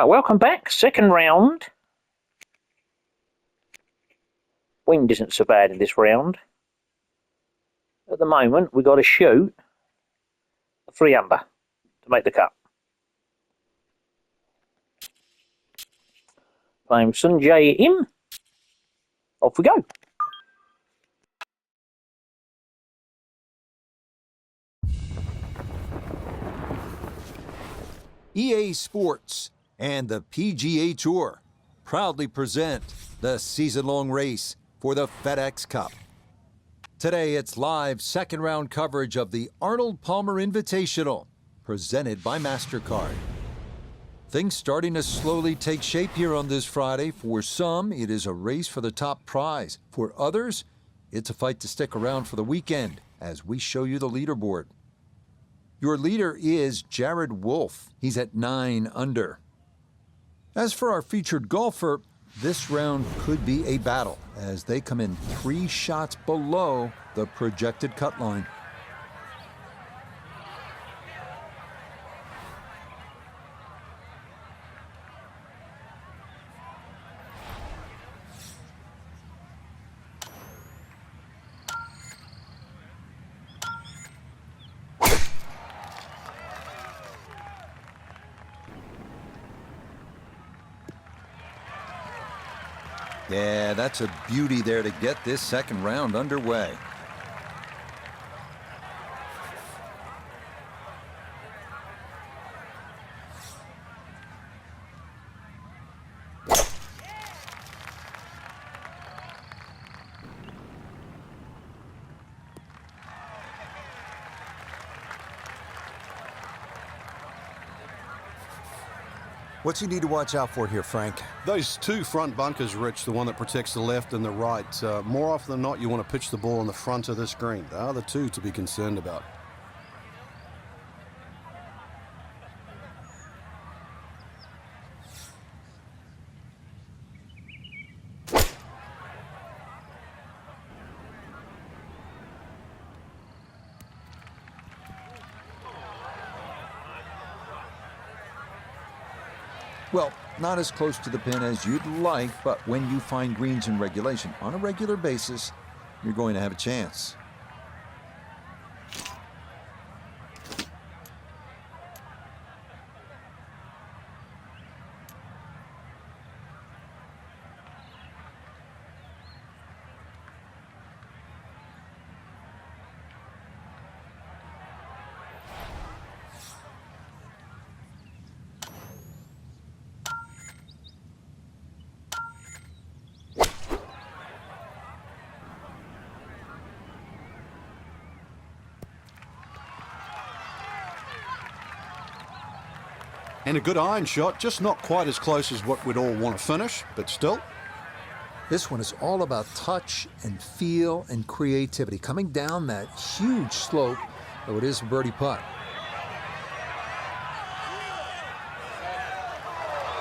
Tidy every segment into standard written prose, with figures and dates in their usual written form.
Welcome back, second round. Wind isn't so bad in this round. At the moment, we've got to shoot a 3 under to make the cut. Playing Sanjay in. Off we go. EA Sports and the PGA Tour proudly present the season-long race for the FedEx Cup. Today, it's live second-round coverage of the Arnold Palmer Invitational, presented by MasterCard. Things starting to slowly take shape here on this Friday. For some, it is a race for the top prize. For others, it's a fight to stick around for the weekend as we show you the leaderboard. Your leader is Jared Wolf. He's at 9 under. As for our featured golfer, this round could be a battle as they come in 3 shots below the projected cut line. Yeah, that's a beauty there to get this second round underway. What you need to watch out for here, Frank? Those 2 front bunkers, Rich, the one that protects the left and the right. More often than not, you want to pitch the ball on the front of this green. They are the 2 to be concerned about. Well, not as close to the pin as you'd like, but when you find greens in regulation on a regular basis, you're going to have a chance. And a good iron shot, just not quite as close as what we'd all want to finish, but still. This one is all about touch and feel and creativity. Coming down that huge slope, though it is a birdie putt.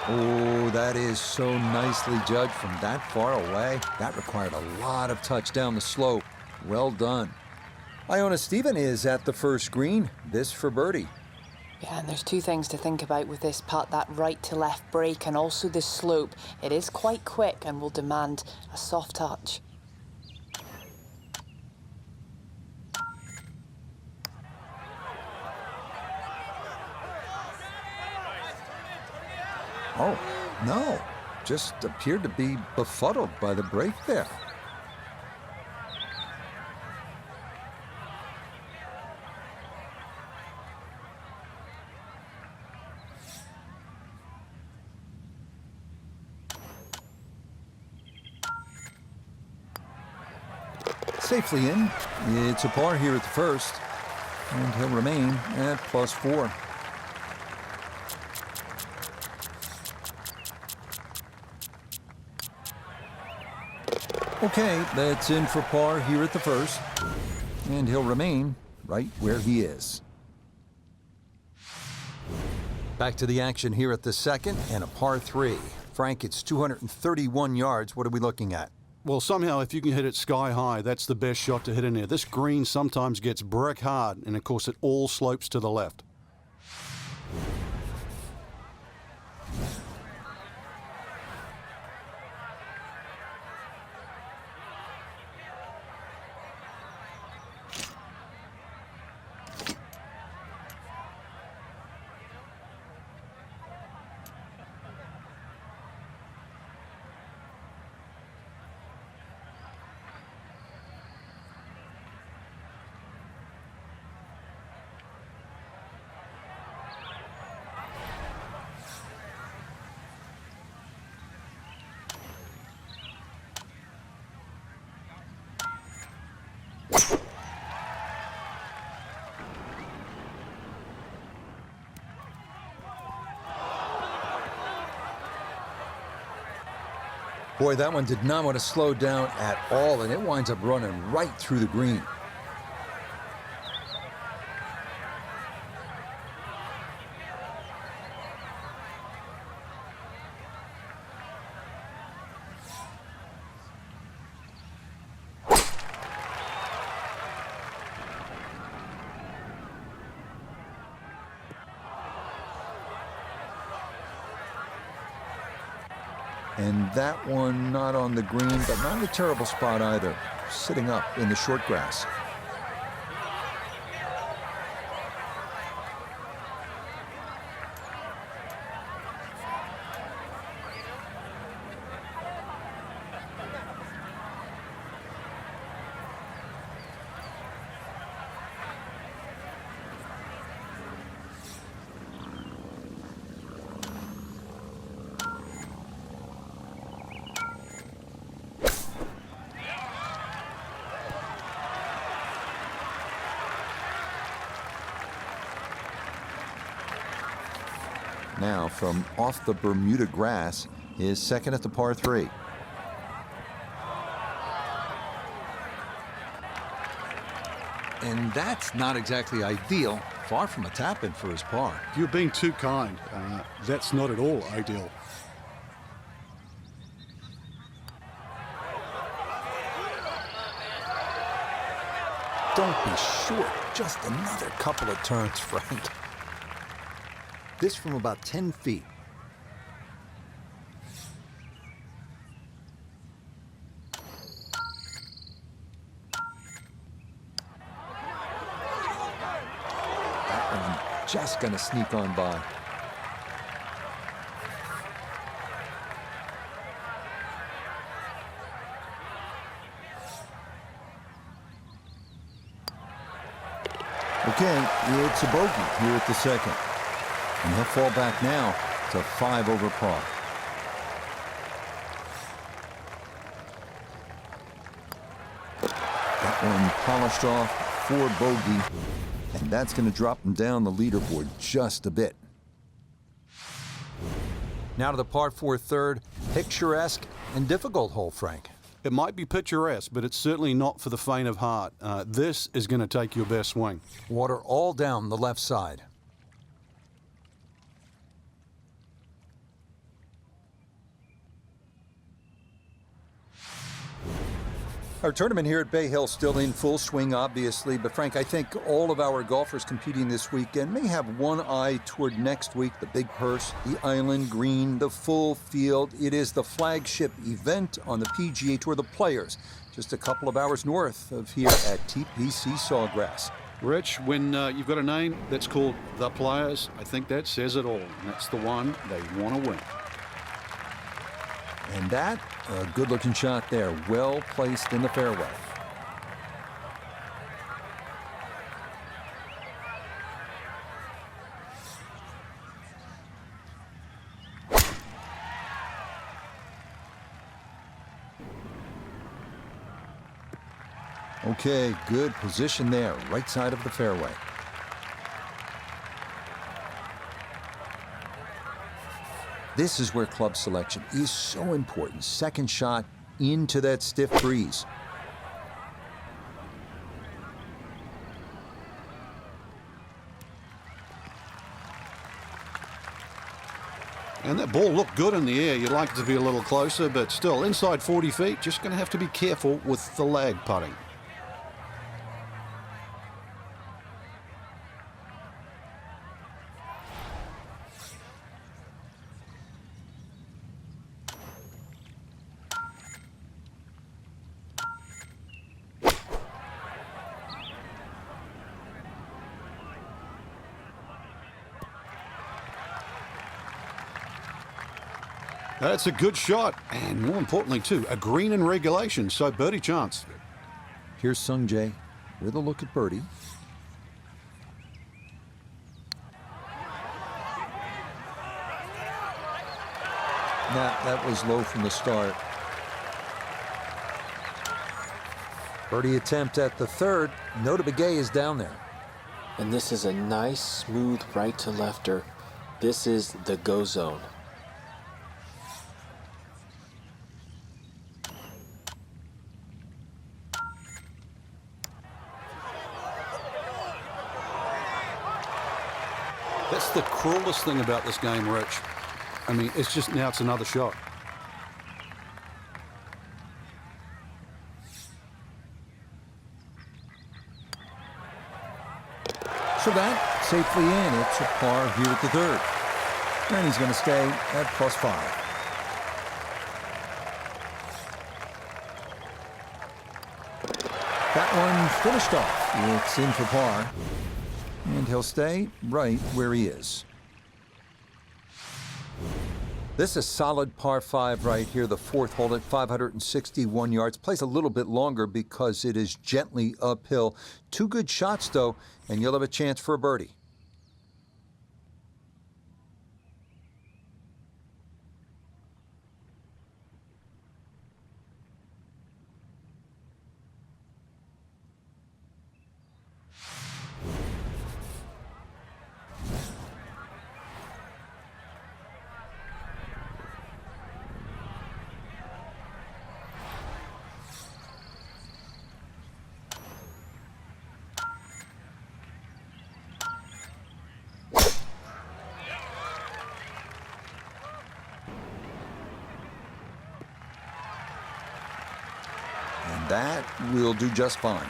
Oh, that is so nicely judged from that far away. That required a lot of touch down the slope. Well done. Iona Stephen is at the first green. This for birdie. Yeah, and there's 2 things to think about with this putt, that right to left break and also the slope. It is quite quick and will demand a soft touch. Oh, no. Just appeared to be befuddled by the break there. Safely in. It's a par here at the first, and he'll remain at +4. Okay, that's in for par here at the first, and he'll remain right where he is. Back to the action here at the second, and a par 3. Frank, it's 231 yards. What are we looking at? Well, somehow, if you can hit it sky high, that's the best shot to hit in there. This green sometimes gets brick hard, and of course, it all slopes to the left. Boy, that one did not want to slow down at all, and it winds up running right through the green. And that one not on the green, but not in a terrible spot either. Sitting up in the short grass. Now, from off the Bermuda grass, is second at the par 3. And that's not exactly ideal. Far from a tap-in for his par. You're being too kind. That's not at all ideal. Don't be short. Just another couple of turns, Frank. This from about 10 feet. That one just going to sneak on by. Okay, it's a bogey here at the second. And he'll fall back now to 5 over par. That one polished off for bogey, and that's going to drop him down the leaderboard just a bit. Now to the par 4 third. Picturesque and difficult hole, Frank. It might be picturesque, but it's certainly not for the faint of heart. This is going to take your best swing. Water all down the left side. Our tournament here at Bay Hill still in full swing, obviously, but Frank, I think all of our golfers competing this weekend may have one eye toward next week, the big purse, the island green, the full field. It is the flagship event on the PGA Tour, the Players, just a couple of hours north of here at TPC Sawgrass. Rich, when you've got a name that's called The Players, I think that says it all. And that's the one they want to win. And that, a good-looking shot there, well placed in the fairway. Okay, good position there, right side of the fairway. This is where club selection is so important. Second shot into that stiff breeze. And that ball looked good in the air. You'd like it to be a little closer, but still, inside 40 feet, just going to have to be careful with the lag putting. That's a good shot, and more importantly, too, a green in regulation, so birdie chance. Here's Sung Jae with a look at birdie. That was low from the start. Birdie attempt at the third. Nota Begay is down there. And this is a nice, smooth right to lefter. This is the go zone. That's the cruelest thing about this game, Rich. I mean, it's just now it's another shot. So that safely in. It's a par here at the third. And he's going to stay at +5. That one finished off. It's in for par. And he'll stay right where he is. This is a solid par 5 right here, the fourth hole at 561 yards. Plays a little bit longer because it is gently uphill. 2 good shots, though, and you'll have a chance for a birdie. And that will do just fine.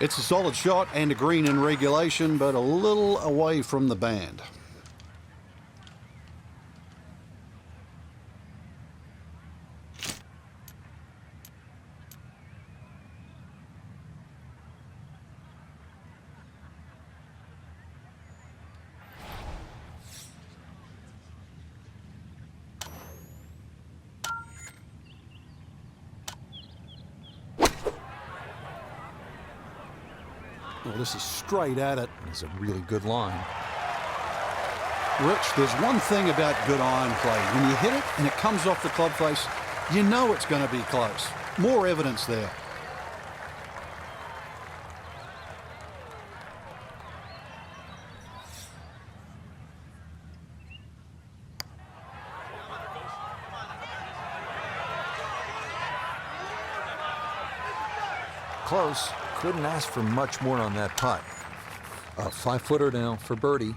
It's a solid shot and a green in regulation, but a little away from the band. Well, this is straight at it. It's a really good line. Rich, there's one thing about good iron play. When you hit it and it comes off the club face, you know it's going to be close. More evidence there. Close. Couldn't ask for much more on that putt. A 5-footer now for birdie.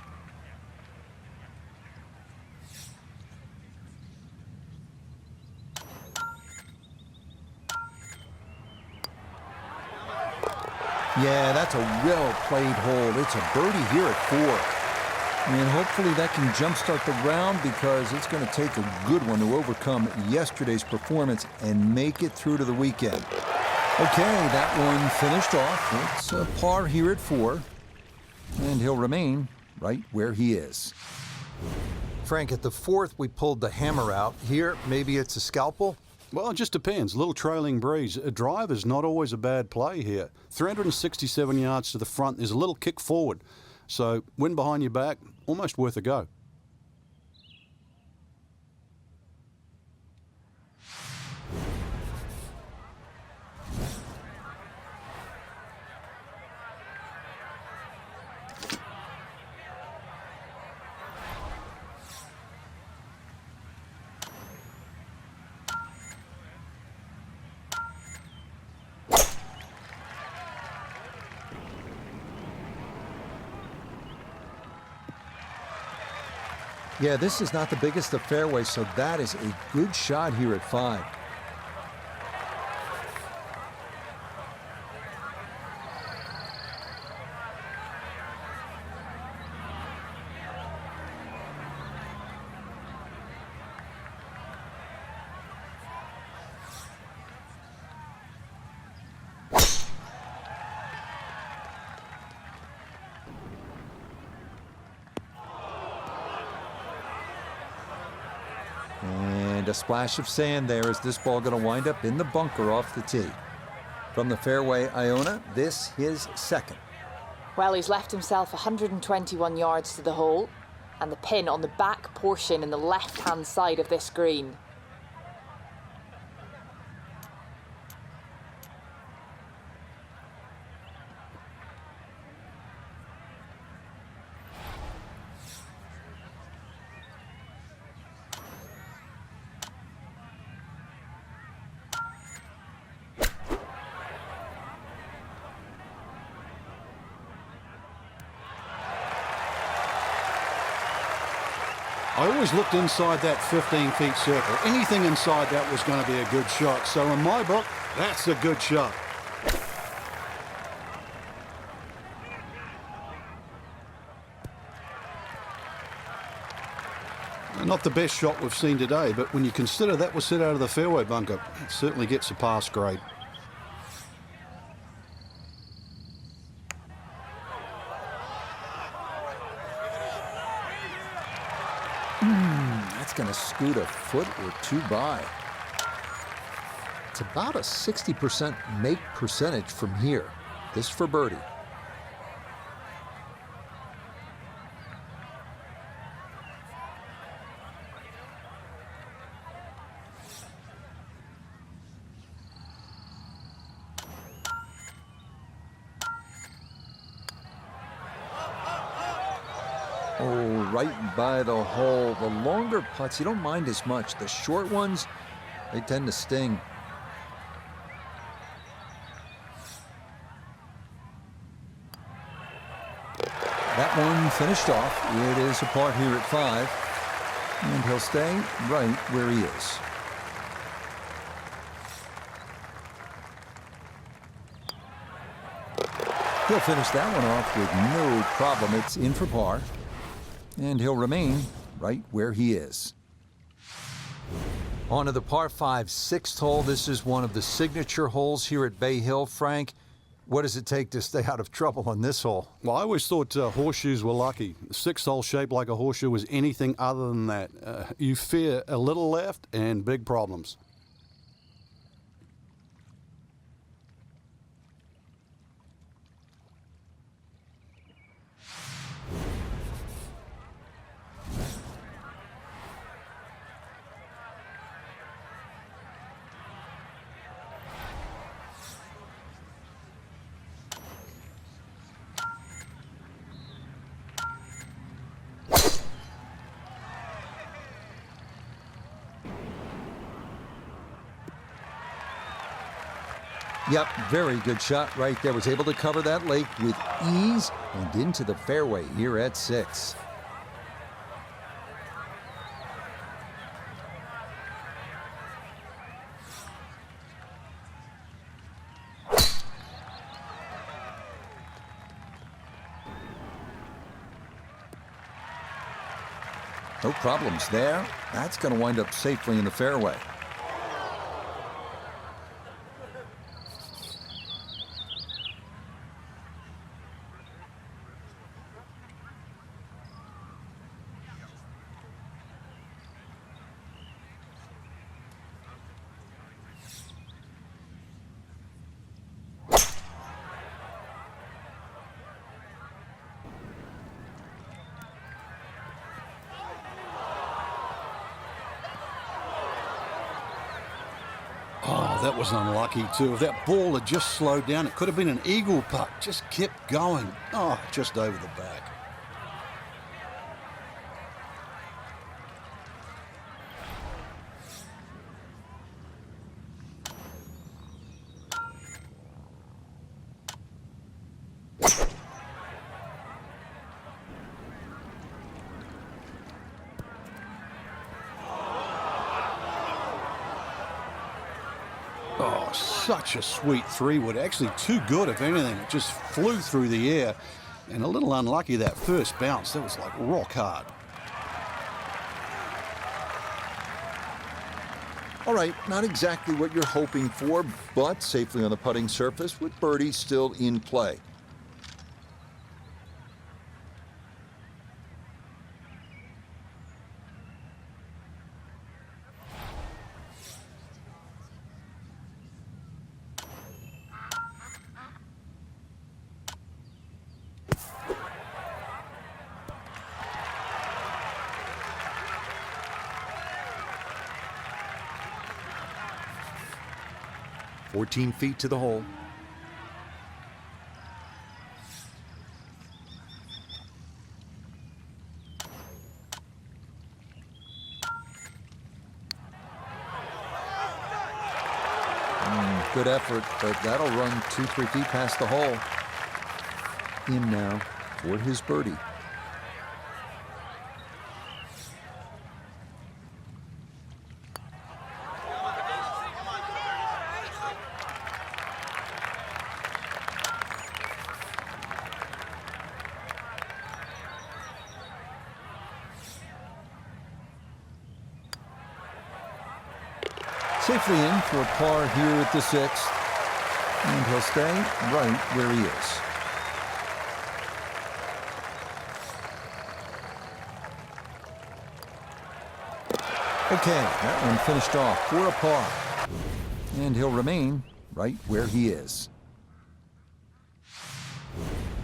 Yeah, that's a well-played hole. It's a birdie here at 4. And hopefully that can jumpstart the round because it's going to take a good one to overcome yesterday's performance and make it through to the weekend. Okay, that one finished off. It's a par here at 4. And he'll remain right where he is. Frank, at the 4th, we pulled the hammer out. Here, maybe it's a scalpel? Well, it just depends. A little trailing breeze. A drive is not always a bad play here. 367 yards to the front. There's a little kick forward. So, wind behind your back, almost worth a go. Yeah, this is not the biggest of fairways, so that is a good shot here at 5. And a splash of sand there. Is this ball going to wind up in the bunker off the tee? From the fairway, Iona, this his second. Well, he's left himself 121 yards to the hole, and the pin on the back portion in the left-hand side of this green. I always looked inside that 15-feet circle. Anything inside that was going to be a good shot. So in my book, that's a good shot. Not the best shot we've seen today, but when you consider that was set out of the fairway bunker, it certainly gets a pass grade. That's going to scoot a foot or two by. It's about a 60% make percentage from here. This for birdie. Oh, right by the hole. The longer putts, you don't mind as much. The short ones, they tend to sting. That one finished off. It is a par here at 5. And he'll stay right where he is. He'll finish that one off with no problem. It's in for par. And he'll remain right where he is. On to the par 5 6th hole. This is one of the signature holes here at Bay Hill. Frank, what does it take to stay out of trouble on this hole? Well, I always thought horseshoes were lucky. The 6th hole shaped like a horseshoe was anything other than that. You fear a little left and big problems. Yep, very good shot right there. Was able to cover that lake with ease and into the fairway here at 6. No problems there. That's going to wind up safely in the fairway. Oh, that was unlucky too. If that ball had just slowed down, it could have been an eagle putt. Just kept going. Oh, just over the back. Oh, such a sweet three-wood. Actually too good, if anything. It just flew through the air. And a little unlucky that first bounce. That was like rock hard. All right, not exactly what you're hoping for, but safely on the putting surface with birdie still in play. "14 feet to the hole." Good effort, but that'll run 2-3 feet past the hole. In now for his birdie. Safely in for par here at the 6th. And he'll stay right where he is. Okay, that one finished off for a par. And he'll remain right where he is.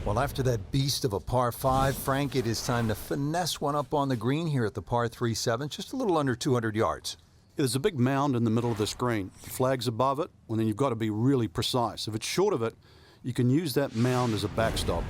Well, after that beast of a par 5, Frank, it is time to finesse one up on the green here at the par 3-7, just a little under 200 yards. There's a big mound in the middle of this green. The flag's above it, and then you've got to be really precise. If it's short of it, you can use that mound as a backstop.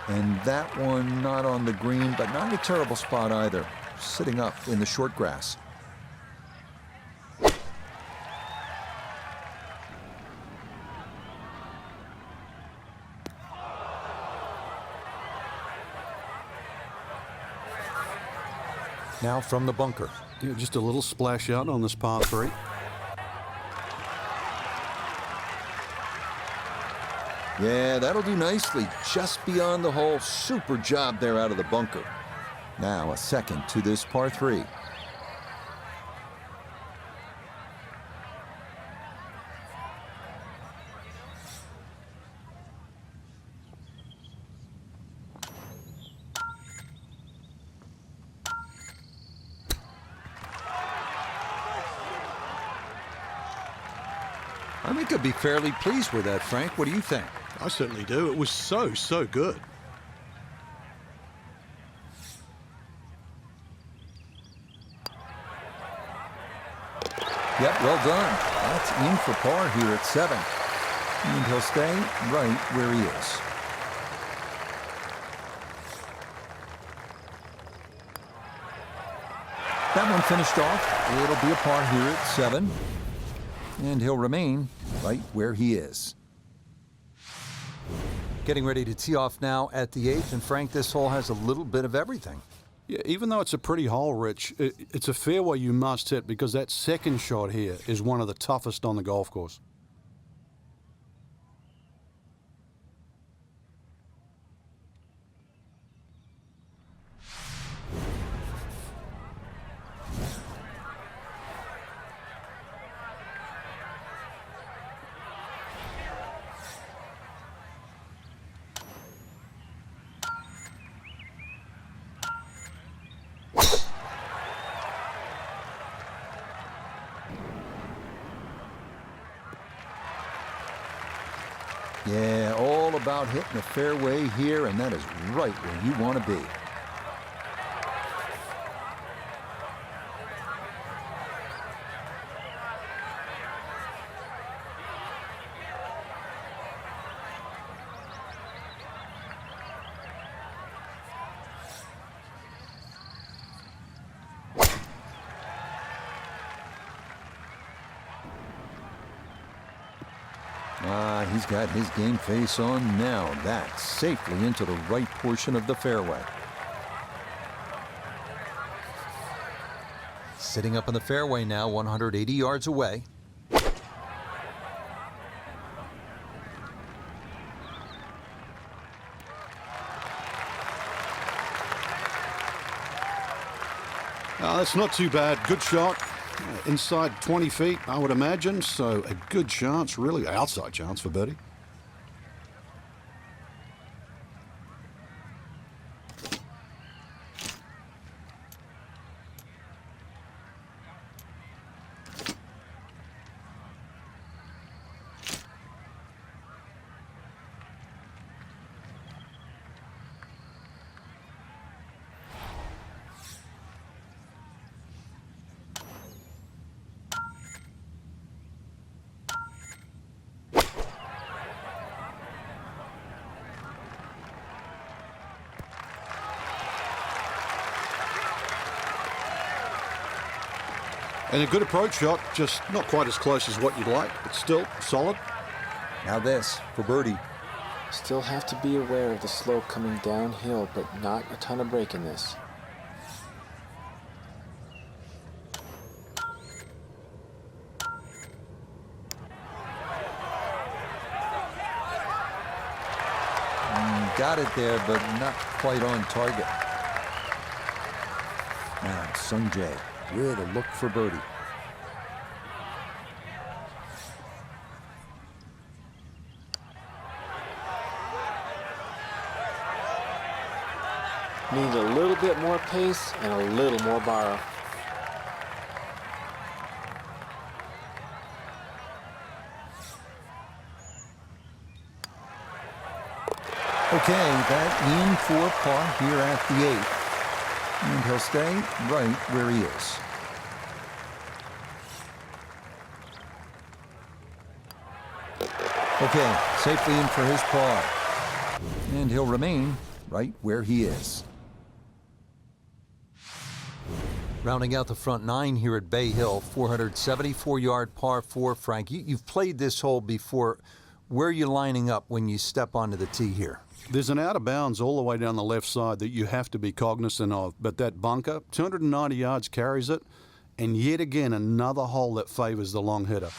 And that one not on the green, but not in a terrible spot either. Sitting up in the short grass. Now from the bunker. Yeah, just a little splash out on this par 3. Yeah, that'll do nicely. Just beyond the hole. Super job there out of the bunker. Now a second to this par 3. I think I'd be fairly pleased with that, Frank. What do you think? I certainly do. It was so good. Yep, well done. That's in for par here at 7. And he'll stay right where he is. That one finished off. It'll be a par here at 7. And he'll remain right where he is. Getting ready to tee off now at the 8th. And Frank, this hole has a little bit of everything. Yeah, even though it's a pretty hole, Rich, it's a fairway you must hit because that second shot here is one of the toughest on the golf course. Yeah, all about hitting the fairway here, and that is right where you want to be. He's got his game face on now. That's safely into the right portion of the fairway. Sitting up in the fairway now, 180 yards away. That's not too bad. Good shot. Inside 20 feet, I would imagine. So a good chance, really outside chance for birdie. And a good approach shot, just not quite as close as what you'd like, but still solid. Now this for birdie. Still have to be aware of the slope coming downhill, but not a ton of break in this. Got it there, but not quite on target. Now Sungjae with a look for birdie. Need a little bit more pace and a little more borrow. Okay, that in for par here at the 8th. And he'll stay right where he is. Okay, safely in for his par. And he'll remain right where he is. Rounding out the front 9 here at Bay Hill, 474-yard par 4. Frank, you've played this hole before. Where are you lining up when you step onto the tee here? There's an out of bounds all the way down the left side that you have to be cognizant of, but that bunker, 290 yards carries it, and yet again another hole that favors the long hitter.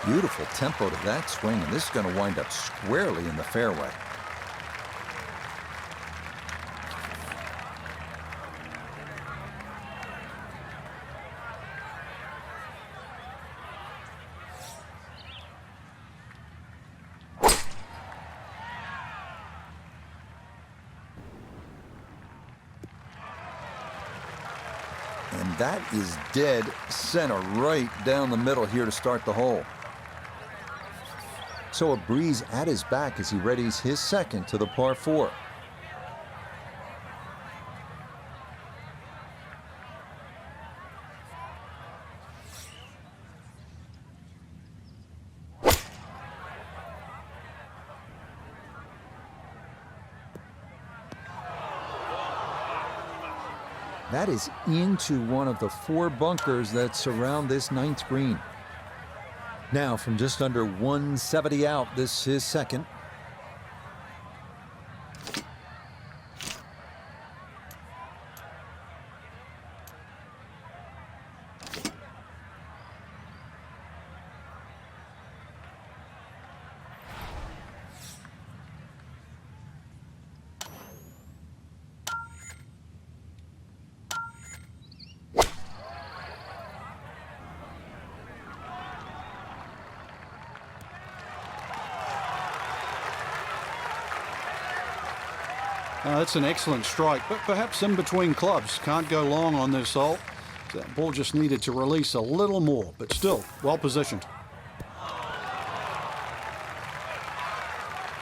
Beautiful tempo to that swing, and this is going to wind up squarely in the fairway. And that is dead center right down the middle here to start the hole. So a breeze at his back as he readies his second to the par 4. That is into one of the 4 bunkers that surround this 9th green. Now, from just under 170 out, this is his second. That's an excellent strike, but perhaps in between clubs. Can't go long on this hole. So that ball just needed to release a little more, but still well positioned.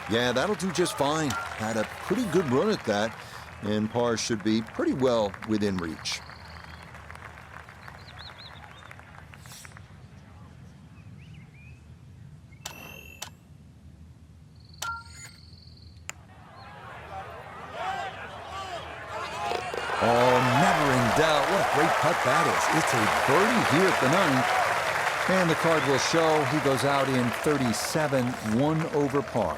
Yeah, that'll do just fine. Had a pretty good run at that, and par should be pretty well within reach. Oh, never in doubt. What a great putt that is. It's a birdie here at the ninth. And the card will show he goes out in 37, 1 over par.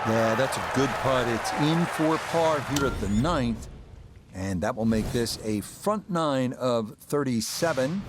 Yeah, that's a good putt. It's in for par here at the ninth. And that will make this a front nine of 37.